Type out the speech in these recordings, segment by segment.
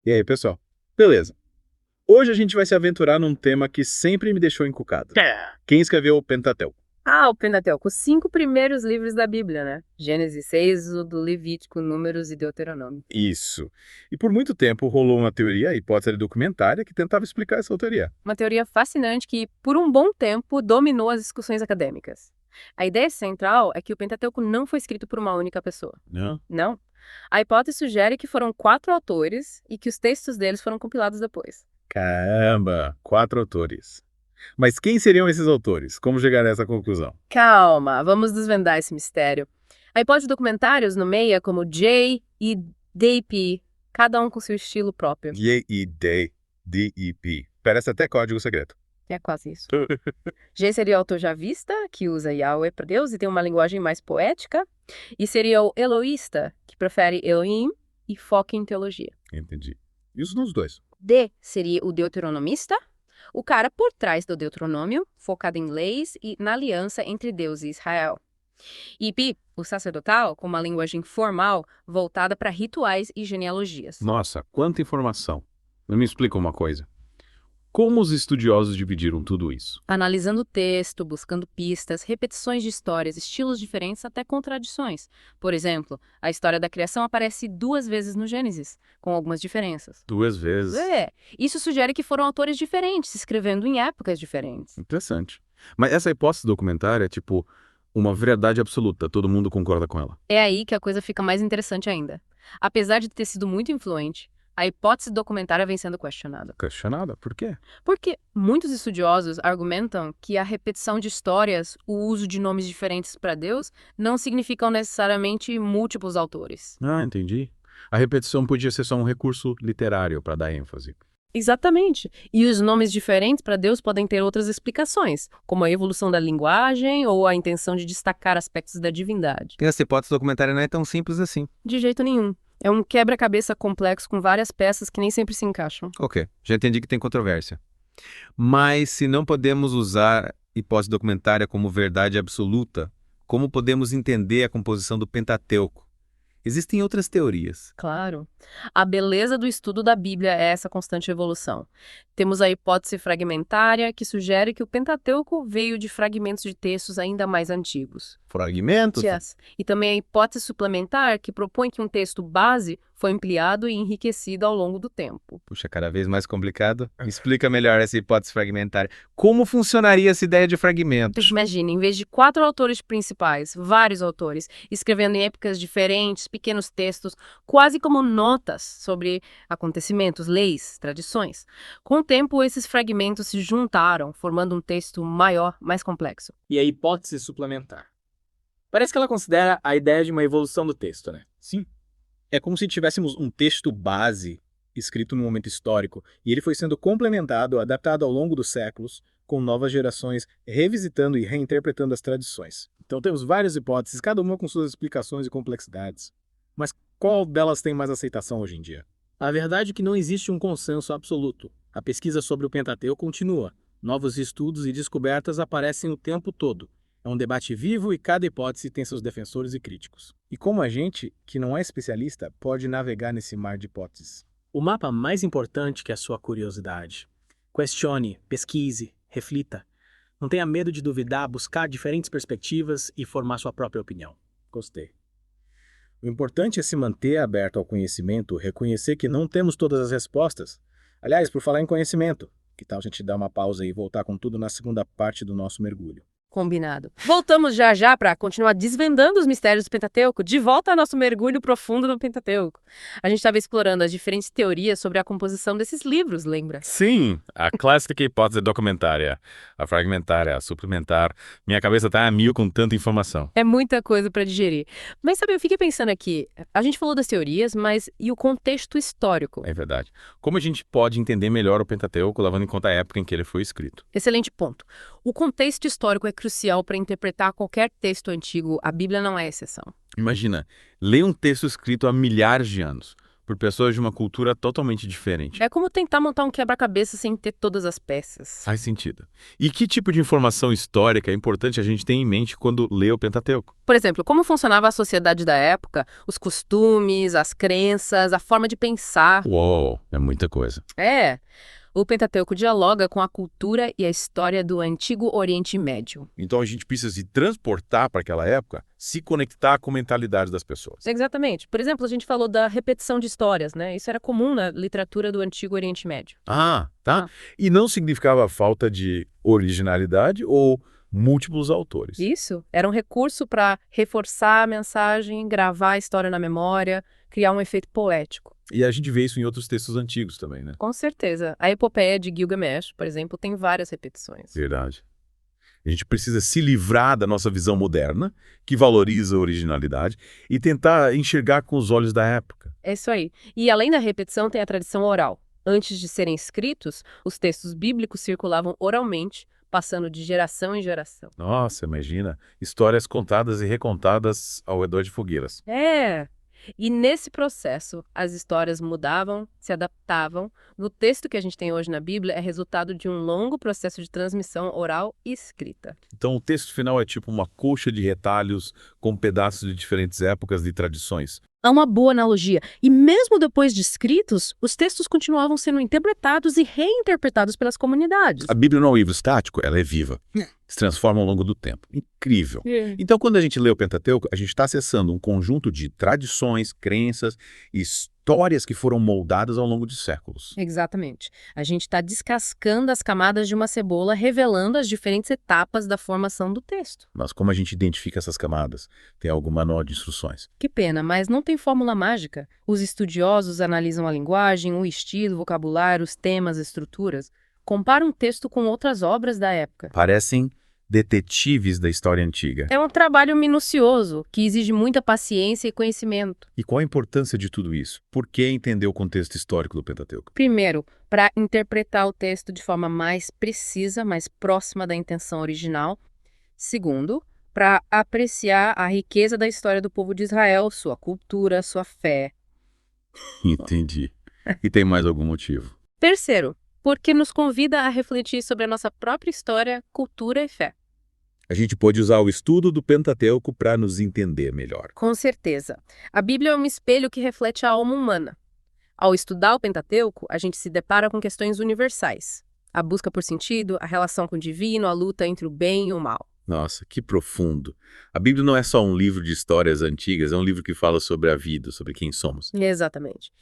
E aí, pessoal? Beleza. Hoje a gente vai se aventurar num tema que sempre me deixou encucado. É. Quem escreveu o Pentateuco? O Pentateuco, os 5 primeiros livros da Bíblia, né? Gênesis, Êxodo, Levítico, Números e Deuteronômio. Isso. E por muito tempo rolou uma teoria, a hipótese documentária, que tentava explicar essa autoria. Uma teoria fascinante que, por um bom tempo, dominou as discussões acadêmicas. A ideia central é que o Pentateuco não foi escrito por uma única pessoa. Não? Não. A hipótese sugere que foram 4 autores e que os textos deles foram compilados depois. Caramba, 4 autores. Mas quem seriam esses autores? Como chegar a essa conclusão? Calma, vamos desvendar esse mistério. A hipótese documentária os nomeia como J e DP, cada um com seu estilo próprio. J-E-D-D-E-P. Parece até código secreto. É quase isso. J seria o autor javista, que usa Yahweh para Deus e tem uma linguagem mais poética. E seria o eloísta, que prefere Elohim e foca em teologia. Entendi. Isso nos dois. D seria o deuteronomista, o cara por trás do Deuteronômio, focado em leis e na aliança entre Deus e Israel. E Pi, o sacerdotal, com uma linguagem formal voltada para rituais e genealogias. Nossa, quanta informação. Me explica uma coisa. Como os estudiosos dividiram tudo isso? Analisando o texto, buscando pistas, repetições de histórias, estilos diferentes até contradições. Por exemplo, a história da criação aparece 2 vezes no Gênesis, com algumas diferenças. 2 vezes. Isso sugere que foram autores diferentes, escrevendo em épocas diferentes. Interessante. Mas essa hipótese documentária é tipo uma verdade absoluta, todo mundo concorda com ela. É aí que a coisa fica mais interessante ainda. Apesar de ter sido muito influente, a hipótese documentária vem sendo questionada. Questionada? Por quê? Porque muitos estudiosos argumentam que a repetição de histórias, o uso de nomes diferentes para Deus, não significam necessariamente múltiplos autores. Ah, entendi. A repetição podia ser só um recurso literário para dar ênfase. Exatamente. E os nomes diferentes para Deus podem ter outras explicações, como a evolução da linguagem ou a intenção de destacar aspectos da divindade. Essa hipótese documentária não é tão simples assim. De jeito nenhum. É um quebra-cabeça complexo com várias peças que nem sempre se encaixam. Ok, já entendi que tem controvérsia. Mas se não podemos usar hipótese documentária como verdade absoluta, como podemos entender a composição do Pentateuco? Existem outras teorias. Claro. A beleza do estudo da Bíblia é essa constante evolução. Temos a hipótese fragmentária, que sugere que o Pentateuco veio de fragmentos de textos ainda mais antigos. Fragmentos? Yes. E também a hipótese suplementar, que propõe que um texto base foi ampliado e enriquecido ao longo do tempo. Puxa, cada vez mais complicado. Me explica melhor essa hipótese fragmentária. Como funcionaria essa ideia de fragmentos? Imagine, em vez de 4 autores principais, vários autores, escrevendo em épocas diferentes, pequenos textos, quase como notas sobre acontecimentos, leis, tradições. Com o tempo, esses fragmentos se juntaram, formando um texto maior, mais complexo. E a hipótese suplementar. Parece que ela considera a ideia de uma evolução do texto, né? Sim. É como se tivéssemos um texto base escrito num momento histórico e ele foi sendo complementado, adaptado ao longo dos séculos, com novas gerações revisitando e reinterpretando as tradições. Então temos várias hipóteses, cada uma com suas explicações e complexidades. Mas qual delas tem mais aceitação hoje em dia? A verdade é que não existe um consenso absoluto. A pesquisa sobre o Pentateuco continua. Novos estudos e descobertas aparecem o tempo todo. É um debate vivo e cada hipótese tem seus defensores e críticos. E como a gente, que não é especialista, pode navegar nesse mar de hipóteses? O mapa mais importante que a sua curiosidade. Questione, pesquise, reflita. Não tenha medo de duvidar, buscar diferentes perspectivas e formar sua própria opinião. Gostei. O importante é se manter aberto ao conhecimento, reconhecer que não temos todas as respostas. Aliás, por falar em conhecimento, que tal a gente dar uma pausa e voltar com tudo na segunda parte do nosso mergulho? Combinado. Voltamos já já para continuar desvendando os mistérios do Pentateuco, de volta ao nosso mergulho profundo no Pentateuco. A gente estava explorando as diferentes teorias sobre a composição desses livros, lembra? Sim, a clássica hipótese documentária, a fragmentária, a suplementar. Minha cabeça tá a mil com tanta informação. É muita coisa para digerir. Mas sabe, eu fiquei pensando aqui, a gente falou das teorias, mas e o contexto histórico? É verdade. Como a gente pode entender melhor o Pentateuco, levando em conta a época em que ele foi escrito? Excelente ponto. O contexto histórico é crucial para interpretar qualquer texto antigo, a Bíblia não é exceção. Imagina, ler um texto escrito há milhares de anos. por pessoas de uma cultura totalmente diferente. É como tentar montar um quebra-cabeça sem ter todas as peças. Faz sentido. E que tipo de informação histórica é importante a gente ter em mente quando lê o Pentateuco? Por exemplo, como funcionava a sociedade da época, os costumes, as crenças, a forma de pensar. Uou, é muita coisa. O Pentateuco dialoga com a cultura e a história do Antigo Oriente Médio. Então a gente precisa se transportar para aquela época, se conectar com a mentalidade das pessoas. Exatamente. Por exemplo, a gente falou da repetição de histórias, né? Isso era comum na literatura do Antigo Oriente Médio. Ah, tá. E não significava falta de originalidade ou múltiplos autores. Isso era um recurso para reforçar a mensagem, gravar a história na memória, criar um efeito poético. E a gente vê isso em outros textos antigos também, né? Com certeza. A epopeia de Gilgamesh, por exemplo, tem várias repetições. Verdade. A gente precisa se livrar da nossa visão moderna, que valoriza a originalidade, e tentar enxergar com os olhos da época. É isso aí. E além da repetição, tem a tradição oral. Antes de serem escritos, os textos bíblicos circulavam oralmente, passando de geração em geração. Nossa, imagina, histórias contadas e recontadas ao redor de fogueiras. E nesse processo, as histórias mudavam, se adaptavam. No texto que a gente tem hoje na Bíblia, é resultado de um longo processo de transmissão oral e escrita. Então o texto final é tipo uma colcha de retalhos com pedaços de diferentes épocas e tradições. É uma boa analogia. E mesmo depois de escritos, os textos continuavam sendo interpretados e reinterpretados pelas comunidades. A Bíblia não é um livro estático, ela é viva. Se transforma ao longo do tempo. Incrível. Então, quando a gente lê o Pentateuco, a gente está acessando um conjunto de tradições, crenças e histórias que foram moldadas ao longo de séculos. Exatamente. A gente está descascando as camadas de uma cebola, revelando as diferentes etapas da formação do texto. Mas como a gente identifica essas camadas? Tem algum manual de instruções? Que pena, mas não tem fórmula mágica. Os estudiosos analisam a linguagem, o estilo, o vocabulário, os temas, as estruturas. Comparam um texto com outras obras da época. Parecem detetives da história antiga. É um trabalho minucioso, que exige muita paciência e conhecimento. E qual a importância de tudo isso? Por que entender o contexto histórico do Pentateuco? Primeiro, para interpretar o texto de forma mais precisa, mais próxima da intenção original. Segundo, para apreciar a riqueza da história do povo de Israel, sua cultura, sua fé. Entendi. E tem mais algum motivo? Terceiro, porque nos convida a refletir sobre a nossa própria história, cultura e fé. A gente pode usar o estudo do Pentateuco para nos entender melhor. Com certeza. A Bíblia é um espelho que reflete a alma humana. Ao estudar o Pentateuco, a gente se depara com questões universais. A busca por sentido, a relação com o divino, a luta entre o bem e o mal. Nossa, que profundo. A Bíblia não é só um livro de histórias antigas, é um livro que fala sobre a vida, sobre quem somos. Exatamente.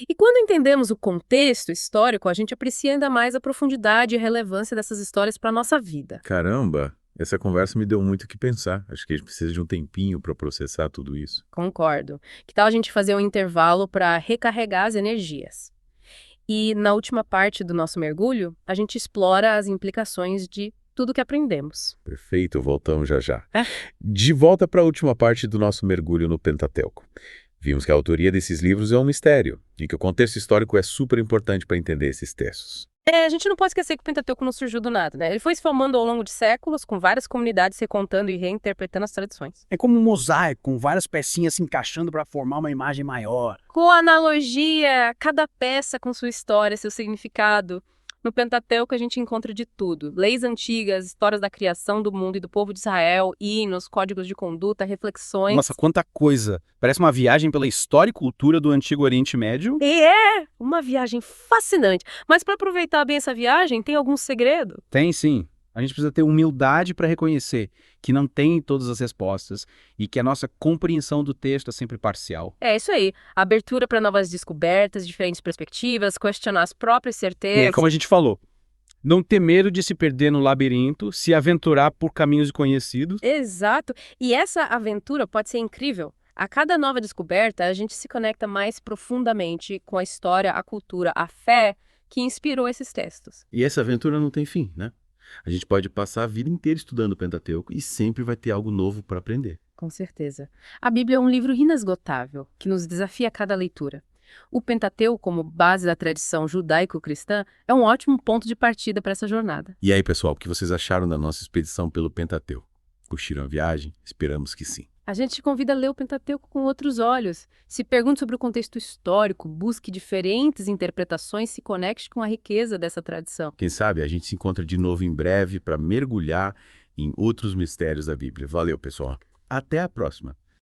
E quando entendemos o contexto histórico, a gente aprecia ainda mais a profundidade e a relevância dessas histórias para a nossa vida. Caramba, essa conversa me deu muito o que pensar. Acho que a gente precisa de um tempinho para processar tudo isso. Concordo. Que tal a gente fazer um intervalo para recarregar as energias? E na última parte do nosso mergulho, a gente explora as implicações de tudo que aprendemos. Perfeito, voltamos já já. De volta para a última parte do nosso mergulho no Pentateuco. Vimos que a autoria desses livros é um mistério e que o contexto histórico é super importante para entender esses textos. A gente não pode esquecer que o Pentateuco não surgiu do nada, né? Ele foi se formando ao longo de séculos, com várias comunidades recontando e reinterpretando as tradições. É como um mosaico, com várias pecinhas se encaixando para formar uma imagem maior. Com analogia, cada peça com sua história, seu significado. No Pentateuco a gente encontra de tudo. Leis antigas, histórias da criação do mundo e do povo de Israel, hinos, códigos de conduta, reflexões. Nossa, quanta coisa! Parece uma viagem pela história e cultura do Antigo Oriente Médio. E é uma viagem fascinante. Mas para aproveitar bem essa viagem, tem algum segredo? Tem sim. A gente precisa ter humildade para reconhecer que não tem todas as respostas e que a nossa compreensão do texto é sempre parcial. É isso aí. Abertura para novas descobertas, diferentes perspectivas, questionar as próprias certezas. É como a gente falou. Não ter medo de se perder no labirinto, se aventurar por caminhos desconhecidos. Exato. E essa aventura pode ser incrível. A cada nova descoberta, a gente se conecta mais profundamente com a história, a cultura, a fé que inspirou esses textos. E essa aventura não tem fim, né? A gente pode passar a vida inteira estudando o Pentateuco e sempre vai ter algo novo para aprender. Com certeza. A Bíblia é um livro inesgotável, que nos desafia a cada leitura. O Pentateuco, como base da tradição judaico-cristã, é um ótimo ponto de partida para essa jornada. E aí, pessoal, o que vocês acharam da nossa expedição pelo Pentateuco? Curtiram a viagem? Esperamos que sim. A gente te convida a ler o Pentateuco com outros olhos. Se pergunte sobre o contexto histórico, busque diferentes interpretações, se conecte com a riqueza dessa tradição. Quem sabe a gente se encontra de novo em breve para mergulhar em outros mistérios da Bíblia. Valeu, pessoal. Até a próxima.